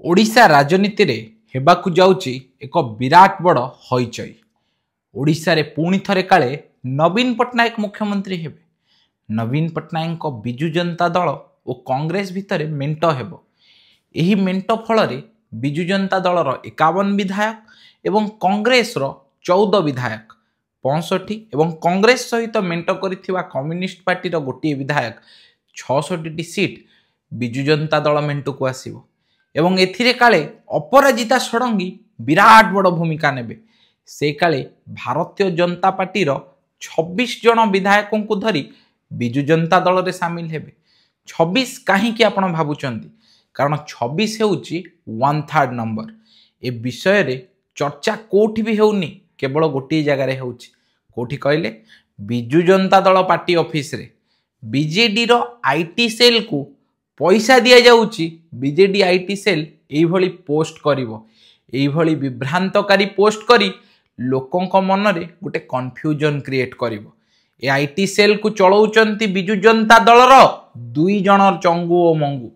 ओडिशा राजनीति रे हेबाकु जाउची एक विराट बड़ हईचई। ओडिशा रे पुणी थरे काले नवीन पट्टनायक मुख्यमंत्री हेबे। नवीन पट्टनायक बिजु जनता दल और कांग्रेस भितर मेंट हेबो। एही मेंट फल रे बिजु जनता दलर 51 विधायक एवं कांग्रेस रो 14 विधायक 65 एवं कांग्रेस सहित मेंट करिथिबा कम्युनिस्ट पार्टी रो गोटे विधायक 66 सीट बिजु जनता दल मेंट को आसीबो। एवं एथिरे काले अपराजिता षडंगी विराट बड़ भूमिका नेबे। से काले भारतीय जनता पार्टी रो 26 जन विधायकों को धरी बिजु जनता दल रे शामिल हेबे। 26 कहीं आपण भाबुचंती कारण 26 हेउची 1/3 नंबर। ए विषय रे चर्चा कोठी भी हेउनी, केवल गोटी जगह रे हेउची। कोठी कहले बिजु जनता दल पार्टी ऑफिस रे बीजेडी रो आईटी सेल को पैसा दिया जाउची। बीजेडी आईटी सेल एई भली पोस्ट करिवो, एई भली विभ्रांतकारी पोस्ट करी लोकों को मन रे गोटे कन्फ्यूजन क्रिएट करिवो। ए आईटी सेल को चलाउचंती बिजु जनता दलर 2 जन चंगू और मंगू।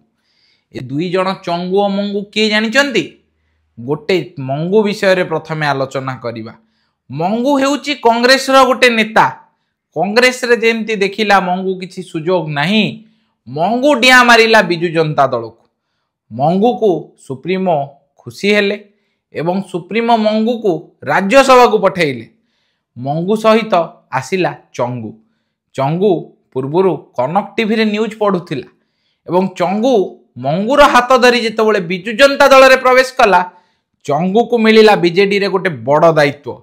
ए 2 जन चंगू और मंगू किए जानिचंती? गोटे मंगू विषय रे प्रथमे आलोचना करिबा। मंगू हेउची कांग्रेस रो गोटे नेता। कांग्रेस रे जेमती देखिला मंगू किछि सुजोग नहीं, मंगू डिया मारिला बिजु जनता दल को। मंगू को सुप्रीमो खुशी हेले एवं सुप्रीमो मंगू को राज्यसभा को पठेइले। मंगू सहित आसिला चंगू। चंगू पूर्वरु कनक टीवी रे न्यूज पढ़ुथिला एवं चंगू मंगूर हाथ धरी जेतेबेले बिजु जनता दल रे प्रवेश कला, चंगू को मिलिला बीजेडी रे गोटे बड़ दायित्व।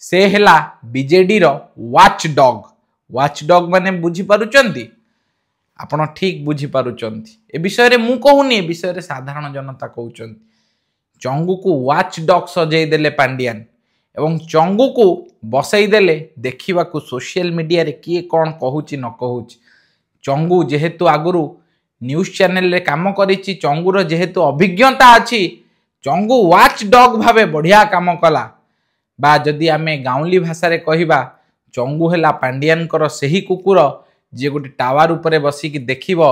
से हेला बीजेडी रो वाच डॉग। वाच डॉग माने बुझी पारुचंती? आपण ठीक बुझी पारुचंती। ए विषय रे मु कहूनी, ए विषय रे साधारण जनता कहउचंती। चंगू को वाच डॉग सजै देले पांडियान एवं चंगू को बसई देले देखिबा को सोशल मीडिया रे किए कोन कहूची न कहूची। चंगू जेहेतु आगुरु न्यूज चैनल रे काम करिछि, चंगूर जेहेतु अभिज्ञता अछि, चंगू वाच डॉग भावे बढ़िया काम कला। बा जदि आमे गाउली भाषा रे कहिबा, चंगू हेला पांडियान कर सही कुकुर जे गोटे टावर उपरे बसी कि देखिबो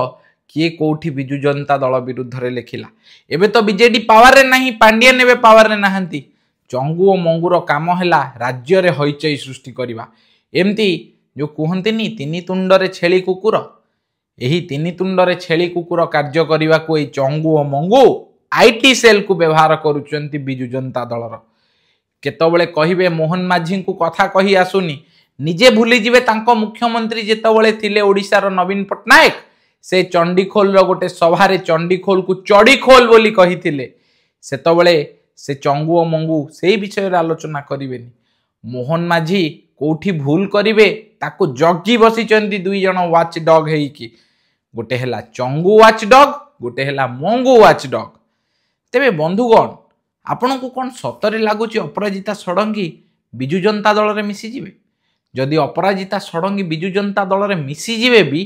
किए कोठी बिजु जनता दल विरुद्ध रे लेखिला। एबे तो बीजेडी पावर रे नहीं, पांडियान एबे पावर रे नाहंती। चंगू और मंगूर काम हेला राज्य रे हईचई सृष्टि करिबा। एमती जो कहंतिनी 3 तुंड रे छेली कुकुर, एही 3 तुंड रे छेली कुकुर कार्य करिबा को ए चंगू और मंगू आईटी सेल को व्यवहार करूचंती बिजु जनता दलर। केतबेले कहिबे मोहन माझी को कथा कही आसुनी, निजे भूली जिवे तांको मुख्यमंत्री जेतबेले थिले ओडिशार नवीन पट्टनायक, से चंडीखोल रो गोटे सभा रे चंडीखोल को चढ़ीखोल बोली कहिथिले। सेतबेले से चंगू और मंगू सेही विषय रे आलोचना करिवेनी। मोहन माझी कोठी भूल करिवे ताको जगी बसिचंती 2 जन वाच डॉग हेइकी। गोटे हेला चंगू वाच डॉग, गोटे हेला मंगू वाच डॉग। तेबे बंधुगण, आपण को कोन सतरे लागुची अपराजिता षडंगी बिजु जनता दल रे मिसी जिवे? जदि अपराजिता षडंगी बिजु जनता दल रे मिसी जिवे भी,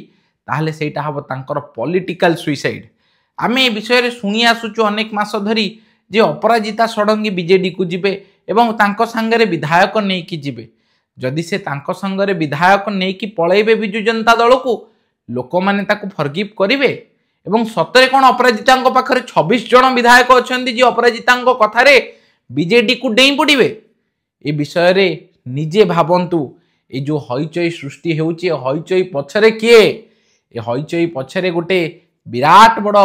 ताहले सेटा हबो तांकर पॉलिटिकल सुइसाइड। आमे ए विषय रे सुनी आसुचु अनेक मास धरी जे अपराजिता षडंगी बीजेडी को जिवे एवं तांको संगे रे विधायक नै कि जिवे। जदि से तांको संगे रे विधायक नै कि पळैबे बिजु जनता दल को, लोक माने ताको फॉरगिव करिवे एवं सतरे कोन अपराजितांको पाखरे 26 जन विधायक अछंती जे अपराजितांको कथा रे बीजेडी को डेई पडिवे। ए विषय रे निजे भाबंतु। ए जो हईचई सृष्टि हेउची, हईचई पछरे किए? ए हईचई पछरे गोटे विराट बड़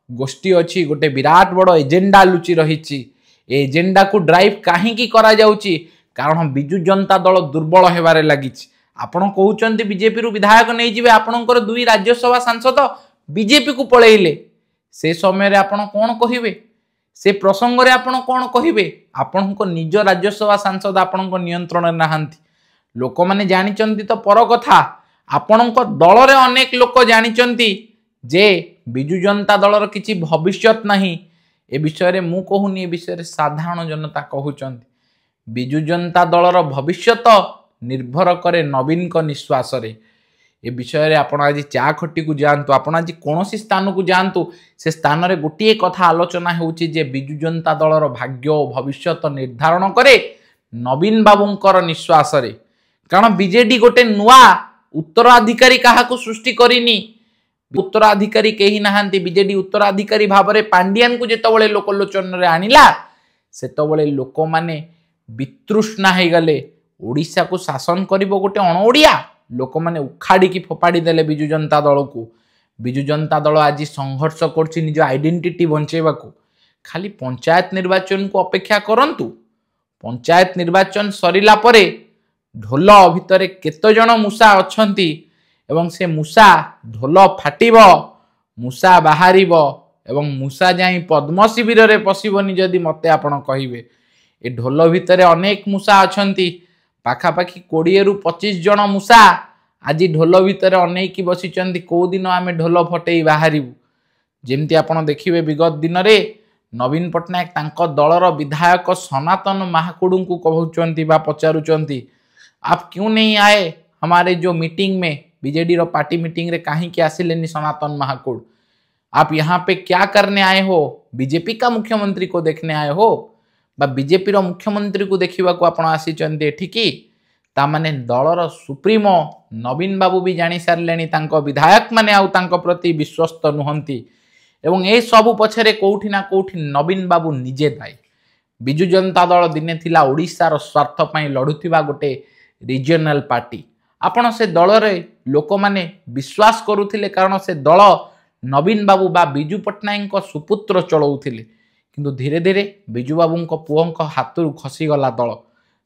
गोष्ठी अछि, गोटे विराट बड़ एजेंडा लुचि रहिछि। ए एजेंडा को ड्राइव काहे की करा जाउची? कारण बिजु जनता दल दुर्बल हेबारे लागिछि। आपण कहउचंती बीजेपी रु विधायक नै जिवे, आपणकर 2 राज्यसभा सांसद बीजेपी को पळेइले। से समय रे आपण कोन कहिबे? से प्रसंग रे आपण कोन कहिबे? आपणको निज राज्यसभा सांसद आपणको नियंत्रण नाहंती। लोक माने जानिचंती तो पर कथा, आपणको दल रे अनेक लोक जानिचंती जे बिजु जनता दलर किछि भविष्यत नहीं। ए विषय रे मु कहूनी, ए विषय रे साधारण जनता कहउचंती। बिजु जनता दलर भविष्यत निर्भर करे नवीन को निश्वास रे। ए विषय रे आपण आज चा खट्टी को जानतु, आपण आज कोनोसी स्थान को जानतु, से स्थान रे गोटिए कथा आलोचना हेउची जे बिजु जनता दलर भाग्य और भविष्यत निर्धारण करे नवीन बाबूंकर निश्वास रे। कारण बीजेडी गोटे नुआ उत्तराधिकारी काहा को सृष्टि करिनी। उत्तराधिकारी कहीं नहांती बीजेडी उत्तराधिकारी भाव में पांडियान को जितेबाला लोकलोचन में आनिला सेतबले लोक माने वितृष्णा हो गले ओडिशा को शासन करिबो गोटे अणओडिया लोक माने उखाड़ी की फोपाड़ी देले बिजु जनता दल को बिजु जनता दल आज संघर्ष करछि निज आइडेंटिटी बंचेबा को खाली पंचायत निर्वाचन को अपेक्षा करंतु पंचायत निर्वाचन सरिला परे ढोल भितर केते जण मूषा अछंती एवं से मूषा ढोल फाटिबो मूषा बाहरिबो एवं मूषा जाई पद्म शिविर रे पसिबनी जदि मते आपण कहिबे ए ढोल भितर अनेक मूषा अछंती पाखापाखि 20 रु 25 जण मूषा आज ढोल भितर अनेक बसिचंती को दिन आमे ढोल फटेई बाहरिबु जेमती आपण देखिबे विगत दिन रे नवीन पट्टनायक तांको दलर विधायक सनातन महाकुडू को कहउचंती बा पचारुचंती आप क्यों नहीं आए हमारे जो मीटिंग में बीजेडी रो पार्टी मीटिंग रे काहे कि आसिलेनी सनातन महाकुड आप यहाँ पे क्या करने आए हो बीजेपी का मुख्यमंत्री को देखने आए हो बा बीजेपी रो मुख्यमंत्री को देखिबा को आपण आसीचंती एठिकी ता माने दलर सुप्रीमो नवीन बाबू भी जानी सारलेनी तांको विधायक माने आउ तांको प्रति विश्वस्त नुहंती एवं ए सबु पछरे कोउठी ना कोउठी नवीन बाबू निजे दायी बिजु जनता दल दिने थिला ओडिशार स्वार्थ पई लढुथिबा गोटे रीजनल पार्टी आपण से दल रे लोक माने विश्वास करुथिले कारण से दल नवीन बाबू बा बिजु पट्टनायक सुपुत्र चलाउथिले किंतु धीरे धीरे बिजु बाबू पुओं हाथरू खसीगला दल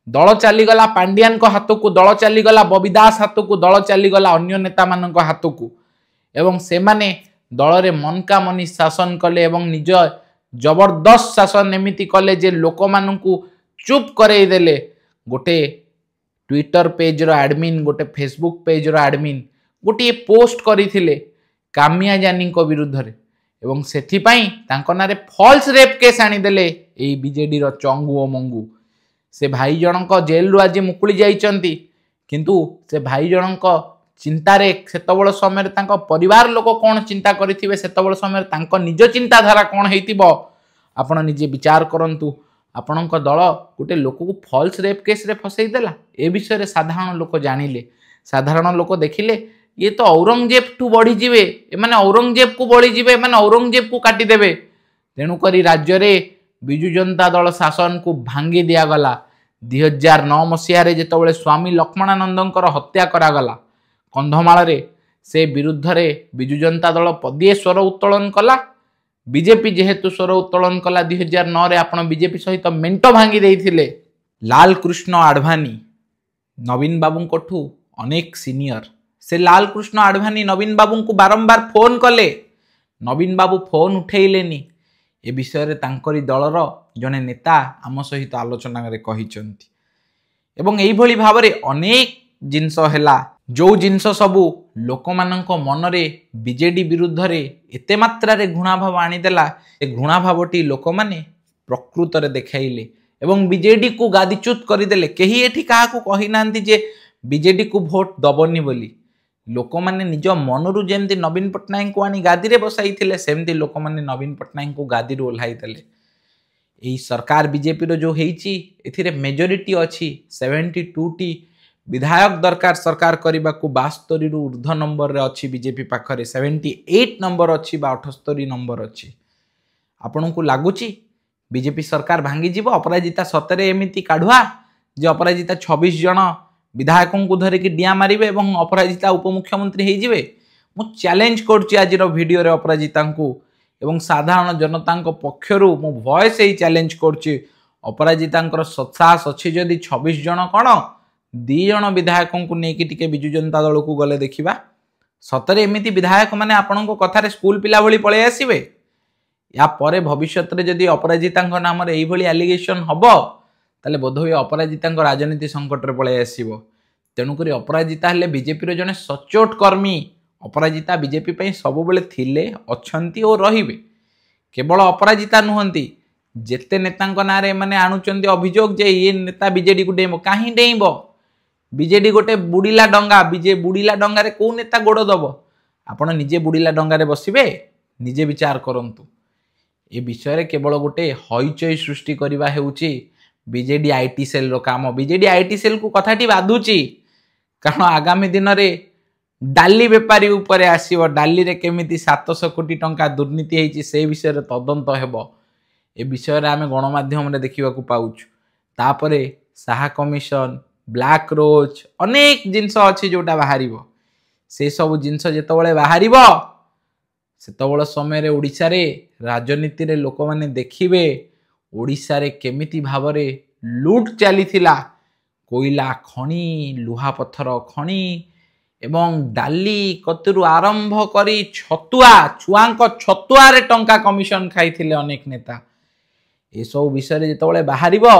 दल चलीगला पांडियान हाथ को दल चलीगला बबी दास हाथ को दल चलीगला अन्य नेता मान हाथ को एवं से माने दल रे मन का मनी शासन कले एवं निज जबरदस्त शासन एमिति कले जे लोक मानू चुप करई देले गोटे ट्विटर पेज रो एडमिन गोटे फेसबुक पेज रो एडमिन गोटे पोस्ट करथिले कामिया जानी को विरुद्ध रे एवं सेथिपाई तांको नारे फॉल्स रेप केस आनी देले एई बीजेडी रो चंगू ओ मंगू से भाई जनक जेल रु आज मुकुली जाइचंती किंतु से भाई जनक चिंतारे सेतबळ समय तांको परिवार लोक कोन चिंता करिथिबे सेतबळ समय तांको निज चिंताधारा कोन हेतिबो आपण निजे विचार करंतु आपणक दल गोटे लोक को फॉल्स रेप केस रे फसई देला ए विषय रे साधारण लोक जानिले साधारण लोक देखिले ये तो औरंगजेब टू बढ़ी जिवे ए माने औरंगजेब को बढ़ी जिवे माने औरंगजेब को काटी देबे तेणु करी राज्य रे बिजु जनता दल शासन को भांगी दिया गला 2009 मसीह रे जेतबळे स्वामी लक्ष्मणानंदंकर हत्या करा गला कंधमाल रे से विरुद्ध रे बिजु जनता दल पदिए स्वर उत्तोलन कला बीजेपी जेहेतु स्वर उत्तोलन कला 2009 रे आपण बीजेपी सहित मेंटो भांगी देइथिले लाल कृष्ण आडवाणी नवीन बाबू कोठू अनेक सीनियर से लाल कृष्ण आडवाणी नवीन बाबू को बारंबार फोन कले नवीन बाबू फोन उठेइलेनी ए विषय रे तांकरी दलर जने नेता आम सहित आलोचना रे कहिचंती एवं एई भली भाव रे अनेक जिंस हैला जो जिनस सबू लोक मानक मन रे बीजेडी विरुद्ध रे एते मात्रा रे घृणा भाव आनीदेला ए घृणा भावटी लोक माने प्रकृत रे देखाइले एवं बीजेडी को गादीच्युत करदेले केही एठी काहा को कहि नांती जे बीजेडी को भोट दबनी बोली लोक माने निज मनरु जेमती नवीन पट्टनायक को आनी गादी रे बसाइथिले सेमती लोक माने नवीन पट्टनायक को गादी रे ओल्हाई देले एई सरकार बीजेपी रो जो हेइची एथिरे मेजॉरिटी अछि 72 टी विधायक दरकार सरकार करने को 72 रु ऊर्ध नंबर रे अच्छी बीजेपी पाखरे 78 नंबर अच्छी 78 नंबर अच्छी आपण को लगुच बीजेपी सरकार भांगी जीव अपराजिता सतरे एमती काढ़ुआ जे अपराजिता 26 जन विधायकों को धरिकी डिया मारे और अपराजिता उपमुख्यमंत्री हो मु चैलेंज करुच्ची आज वीडियो रे अपराजिता को एवं साधारण जनता पक्षर मु वॉइस ही चैलेंज करुच्ची अपराजिता साहस अच्छी जदि 26 जन कौन 2 जन विधायकों को लेकिन टिके बिजु जनता दल को गले देखा सतरे एमती विधायक मैंने आपण कथार स्कूल पिला भली पलि आसबे या परे भविष्य में जदि अपराजिता नाम यही एलिगेशन हम ताले बोधहुए अपराजिता राजनीति संकट में पलि आसो तेणुक अपराजिता हेले बीजेपी जड़े सचोट कर्मी अपराजिता बीजेपी सब थिले अछंती और रहिबे केवल अपराजिता नुहंती जेते नेता ना माने आणुचंती अभियोग जे ये नेता बीजेडी को डेइबो काहे डेइबो बीजेडी गोटे बुड़ीला डंगा बुड़ीला डंगारे को नेता गोड़ दब आपण निजे बुड़ीला डंगारे बसिबे निजे विचार करंतु ए विषय रे केवल गोटे हईचई सृष्टि करबा हेउची बीजेडी आईटी सेल रो काम बीजेडी आईटी सेल को कथाटी बाधुची कारण आगामी दिन रे डाली बेपारी उपरे आसीबो डाली रे केमिति 700 कोटी टंका दुर्नीति हेछि से विषय रे तदंत हेबो ए विषय रे आमे गणमाध्यम रे देखिबा को पाउछु तापरे साहा कमिशन ब्लैक रोज अनेक जिंस अछि जोटा बाहरिबो से सब जिंस जेतबळे बाहरिबो सेतबळ समय रे ओडिसा रे राजनीति रे लोक माने देखिबे ओडिसा रे केमिति भाबरे लूट चलीथिला कोयला खणी लुहा पत्थर खणी एवं डाली कतरु आरंभ करी छतुआ छुआंक छतुआ रे टंका कमिशन खाइथिले अनेक नेता ए सब विषय रे जेतबळे बाहरिबो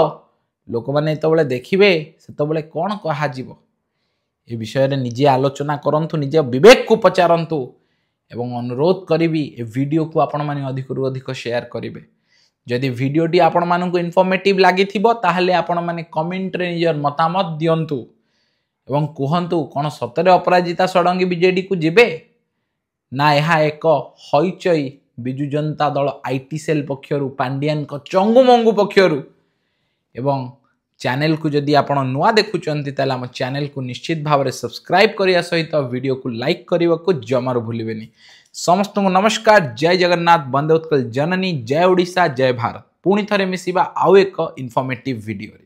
लोक माने जेतबळे देखिबे सेतबळे कोन कहा जीवो ए विषय रे निजे आलोचना करंतु निजे विवेक को पचारंतु एवं अनुरोध करिबी ए वीडियो को आपण माने अधिक रु अधिक शेयर करिवे जदि वीडियोटी आपण मानकु इन्फॉर्मेटिव लागि थिबो ताहले आपण माने कमेंट रे निजर मतामत दियंतु एवं कहतु कौन सतरे अपराजिता षडंगी बीजेडी को जीवे ना यह एक हईचई बिजु जनता दल आईटी सेल पक्षरु पांडियान को चंगु मंगु पक्षरु एवं चैनल को जदि आपण नुआ देखुचंती ताला हम चैनल को निश्चित भाव में सब्सक्राइब करिया सहित वीडियो को लाइक करने को जमार भूलिबेनी। समस्त को नमस्कार, जय जगन्नाथ, वंदे उत्कल जननी, जय ओडिशा, जय भारत। पुणी थरे मिसिबा आउ एक इनफॉर्मेटिव वीडियो।